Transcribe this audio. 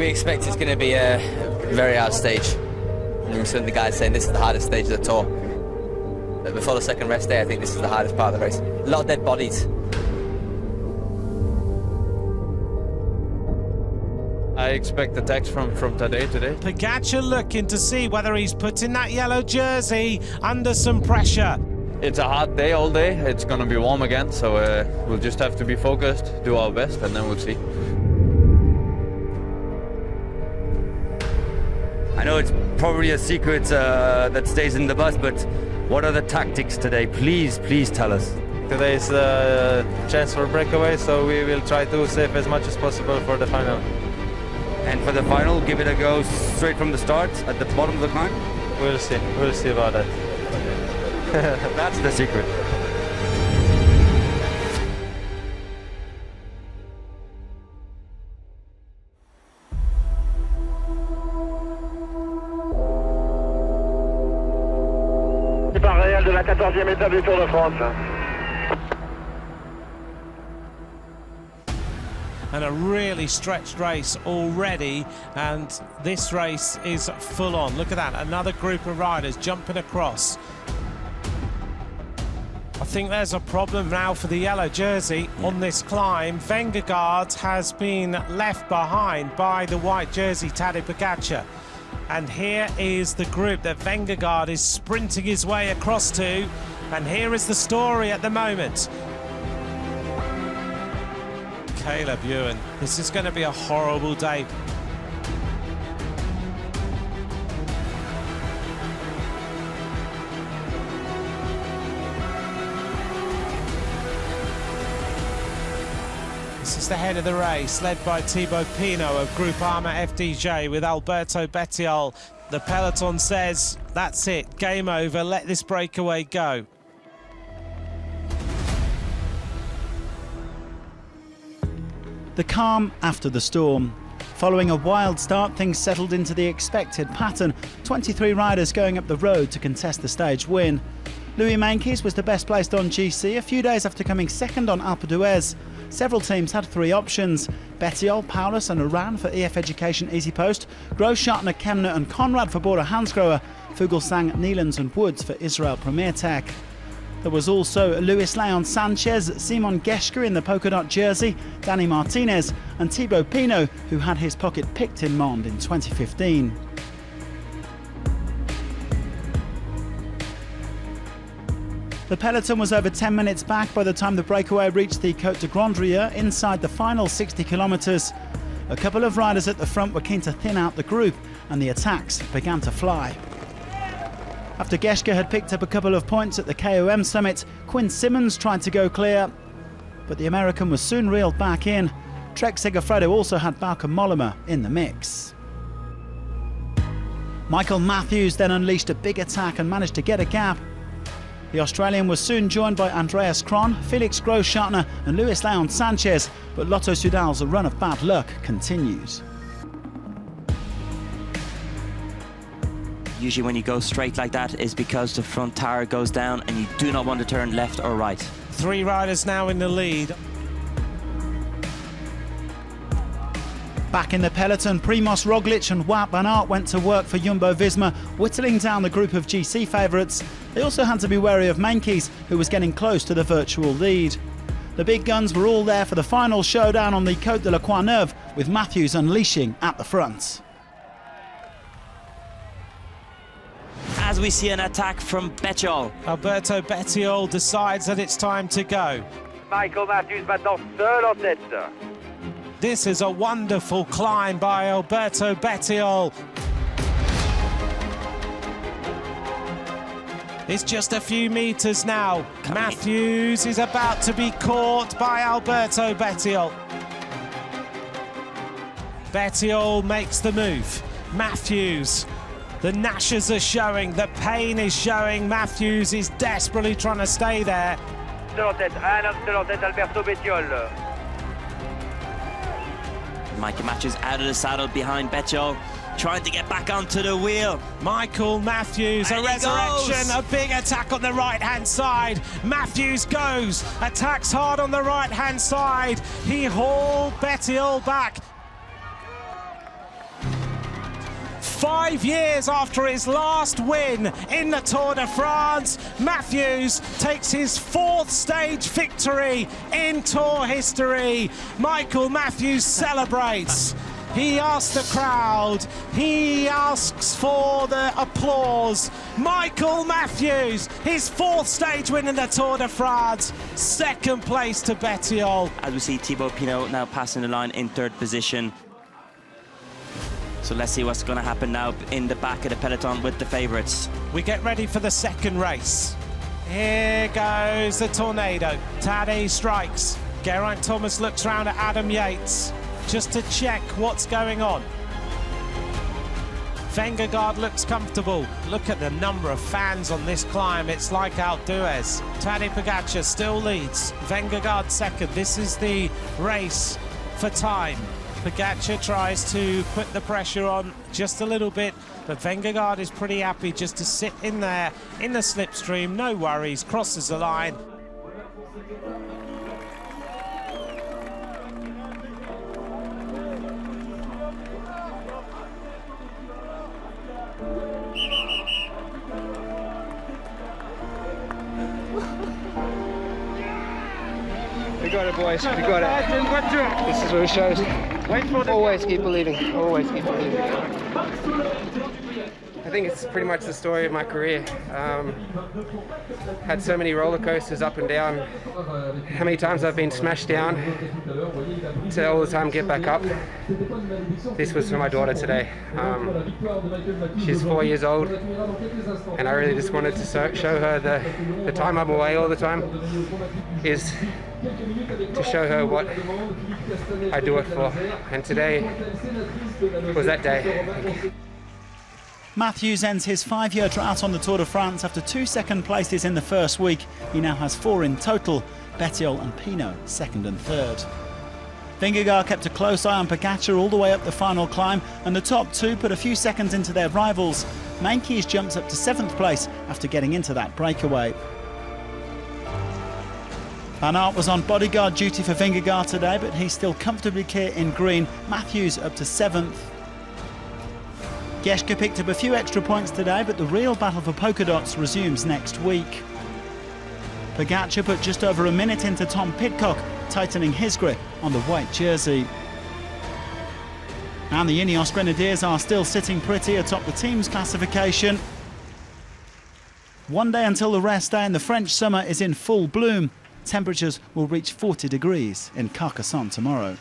We expect it's going to be a very hard stage. And some of the guys saying this is the hardest stage of the tour. But before the second rest day, I think this is the hardest part of the race. A lot of dead bodies. I expect attacks from Tadej today. POGAČAR looking to see whether he's putting that yellow jersey under some pressure. It's a hot day all day. It's going to be warm again, so we'll just have to be focused, do our best, and then we'll see. I know it's probably a secret that stays in the bus, but what are the tactics today? Please tell us. Today is a chance for breakaway, so we will try to save as much as possible for the final. And for the final, give it a go straight from the start at the bottom of the climb? We'll see about that. That's the secret. Départ réel de la 14e étape du Tour de France. And a really stretched race already, and this race is full on. Look at that, another group of riders jumping across. I think there's a problem now for the yellow jersey on this climb. VINGEGAARD has been left behind by the white jersey, Tadej POGAČAR. And here is the group that VINGEGAARD is sprinting his way across to. And here is the story at the moment. Caleb Ewan, this is going to be a horrible day. This is the head of the race, led by Thibaut Pinot of GROUPAMA FDJ with Alberto BETTIOL. The peloton says, that's it, game over, let this breakaway go. The calm after the storm. Following a wild start, things settled into the expected pattern. 23 riders going up the road to contest the stage win. Louis Meintjes was the best placed on GC a few days after coming second on Alpe d'Huez. Several teams had three options: BETTIOL, Paulus and Oran for EF Education EASYPOST, Großschartner, Kemner and Conrad for Bora Hansgrohe, Fuglsang, Neilands and Woods for Israel Premier Tech. There was also Luis Leon Sanchez, Simon Geschke in the polka dot jersey, Danny Martinez and Thibaut Pinot, who had his pocket picked in Mende in 2015. The peloton was over 10 minutes back by the time the breakaway reached the Côte de Grandrieux inside the final 60 kilometres. A couple of riders at the front were keen to thin out the group, and the attacks began to fly. After Geschke had picked up a couple of points at the KOM summit, Quinn Simmons tried to go clear, but the American was soon reeled back in. Trek Segafredo also had Bauke Mollema in the mix. Michael Matthews then unleashed a big attack and managed to get a gap. The Australian was soon joined by Andreas Kron, Felix Großschartner and Luis Leon Sanchez, but Lotto Soudal's run of bad luck continues. Usually when you go straight like that is because the front tire goes down and you do not want to turn left or right. Three riders now in the lead. Back in the peloton, Primož Roglič and Wout van Aert went to work for Jumbo-Visma, whittling down the group of GC favourites. They also had to be wary of Meintjes, who was getting close to the virtual lead. The big guns were all there for the final showdown on the Côte de la Courneuve, with Matthews unleashing at the front. As we see an attack from BETTIOL. Alberto BETTIOL decides that it's time to go. Michael Matthews maintenant seul en tête. This is a wonderful climb by Alberto BETTIOL. It's just a few metres now. Matthews is about to be caught by Alberto BETTIOL. BETTIOL makes the move. Matthews. The gnashes are showing, the pain is showing. Matthews is desperately trying to stay there. Seul en tête, un homme seul en tête, Alberto BETTIOL. Michael Matthews out of the saddle behind BETTIOL, trying to get back onto the wheel. Michael Matthews, a resurrection, a big attack on the right-hand side. Matthews goes, attacks hard on the right-hand side. He hauled BETTIOL back. 5 years after his last win in the Tour de France, Matthews takes his 4th stage victory in Tour history. Michael Matthews celebrates. He asks the crowd, he asks for the applause. Michael Matthews, his 4th stage win in the Tour de France, 2nd place to Bettiol. As we see Thibaut Pinot now passing the line in 3rd position. So let's see what's going to happen now in the back of the peloton with the favourites. We get ready for the 2nd race. Here goes the tornado. Tadej strikes. Geraint Thomas looks round at Adam Yates just to check what's going on. VINGEGAARD looks comfortable. Look at the number of fans on this climb. It's like Alpe d'Huez. Tadej POGAČAR still leads. VINGEGAARD 2nd. This is the race for time. POGAČAR tries to put the pressure on just a little bit, but VINGEGAARD is pretty happy just to sit in there in the slipstream. No worries, crosses the line. We got it, boys. We got it. This is what it shows. Always keep believing. Always keep believing. I think it's pretty much the story of my career. Had so many roller coasters up and down. How many times I've been smashed down to all the time get back up. This was for my daughter today. She's 4 years old, and I really just wanted to show her the time I'm away all the time is to show her what I do it for. And today was that day. Matthews ends his 5-year drought on the Tour de France after 2 second places in the first week. He now has 4 in total. Bettiol and Pinot 2nd and 3rd. Vingegaard kept a close eye on POGAČAR all the way up the final climb, and the top 2 put a few seconds into their rivals. Meintjes jumps up to 7th place after getting into that breakaway. Van Aert was on bodyguard duty for Vingegaard today, but he's still comfortably clear in green. Matthews up to 7th. Geschke picked up a few extra points today, but the real battle for polka dots resumes next week. POGAČAR put just over a minute into Tom Pidcock, tightening his grip on the white jersey. And the INEOS Grenadiers are still sitting pretty atop the team's classification. One day until the rest day, and the French summer is in full bloom. Temperatures will reach 40 degrees in Carcassonne tomorrow.